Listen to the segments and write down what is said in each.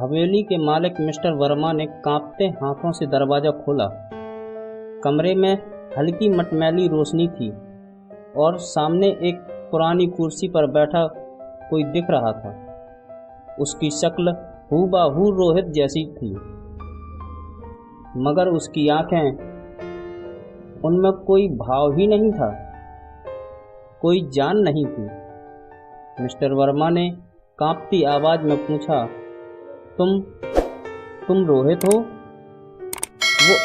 हवेली के मालिक मिस्टर वर्मा ने कांपते हाथों से दरवाज़ा खोला। कमरे में हल्की मटमैली रोशनी थी और सामने एक पुरानी कुर्सी पर बैठा कोई दिख रहा था। उसकी शक्ल हूबहू रोहित जैसी थी, मगर उसकी आंखें, उनमें कोई भाव ही नहीं था, कोई जान नहीं थी। मिस्टर वर्मा ने कांपती आवाज़ में पूछा, तुम रोहित हो? वो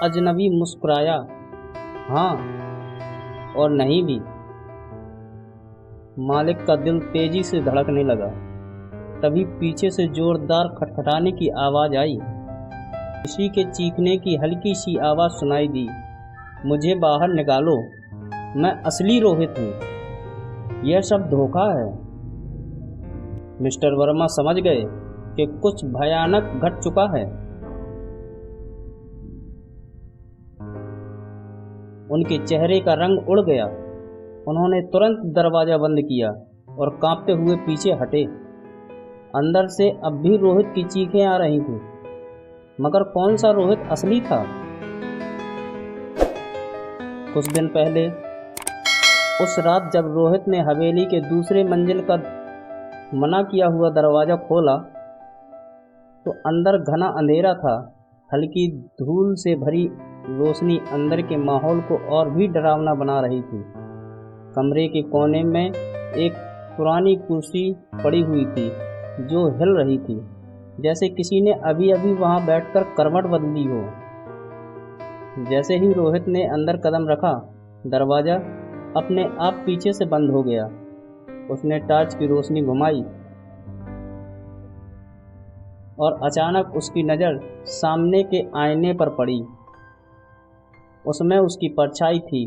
अजनबी मुस्कुराया, हाँ और नहीं भी। मालिक का दिल तेजी से धड़कने लगा। तभी पीछे से जोरदार खटखटाने की आवाज़ आई। किसी के चीखने की हल्की सी आवाज़ सुनाई दी, मुझे बाहर निकालो, मैं असली रोहित हूँ, यह सब धोखा है। मिस्टर वर्मा समझ गए कि कुछ भयानक घट चुका है। उनके चेहरे का रंग उड़ गया। उन्होंने तुरंत दरवाज़ा बंद किया और कांपते हुए पीछे हटे। अंदर से अब भी रोहित की चीखें आ रही थीं, मगर कौन सा रोहित असली था? कुछ दिन पहले, उस रात जब रोहित ने हवेली के दूसरे मंजिल का मना किया हुआ दरवाज़ा खोला, तो अंदर घना अंधेरा था। हल्की धूल से भरी रोशनी अंदर के माहौल को और भी डरावना बना रही थी। कमरे के कोने में एक पुरानी कुर्सी पड़ी हुई थी जो हिल रही थी, जैसे किसी ने अभी अभी वहां बैठकर करवट बदली हो। जैसे ही रोहित ने अंदर कदम रखा, दरवाज़ा अपने आप पीछे से बंद हो गया। उसने टॉर्च की रोशनी घुमाई और अचानक उसकी नज़र सामने के आईने पर पड़ी। उसमें उसकी परछाई थी,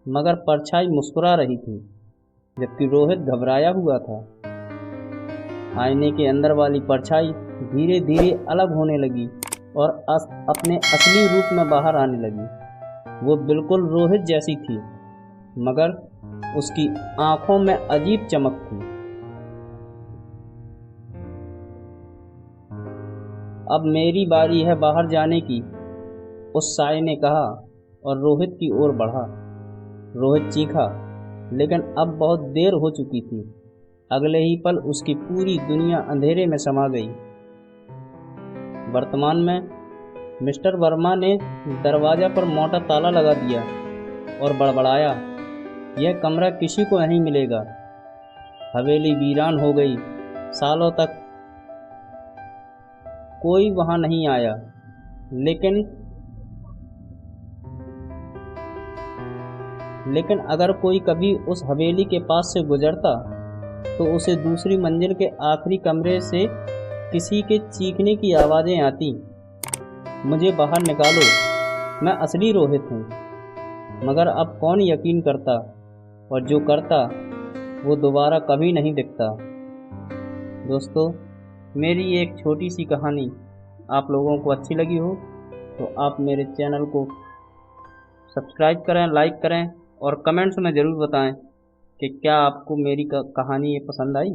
मगर परछाई मुस्कुरा रही थी, जबकि रोहित घबराया हुआ था। आईने के अंदर वाली परछाई धीरे धीरे अलग होने लगी और अपने असली रूप में बाहर आने लगी। वो बिल्कुल रोहित जैसी थी, मगर उसकी आंखों में अजीब चमक थी। अब मेरी बारी है बाहर जाने की, उस साये ने कहा और रोहित की ओर बढ़ा। रोहित चीखा, लेकिन अब बहुत देर हो चुकी थी। अगले ही पल उसकी पूरी दुनिया अंधेरे में समा गई। वर्तमान में मिस्टर वर्मा ने दरवाज़ा पर मोटा ताला लगा दिया और बड़बड़ाया, यह कमरा किसी को नहीं मिलेगा। हवेली वीरान हो गई। सालों तक कोई वहां नहीं आया, लेकिन अगर कोई कभी उस हवेली के पास से गुजरता तो उसे दूसरी मंजिल के आखिरी कमरे से किसी के चीखने की आवाज़ें आती, मुझे बाहर निकालो, मैं असली रोहित हूँ। मगर अब कौन यकीन करता, और जो करता वो दोबारा कभी नहीं दिखता। दोस्तों, मेरी एक छोटी सी कहानी आप लोगों को अच्छी लगी हो तो आप मेरे चैनल को सब्सक्राइब करें, लाइक करें और कमेंट्स में ज़रूर बताएं कि क्या आपको मेरी कहानी ये पसंद आई।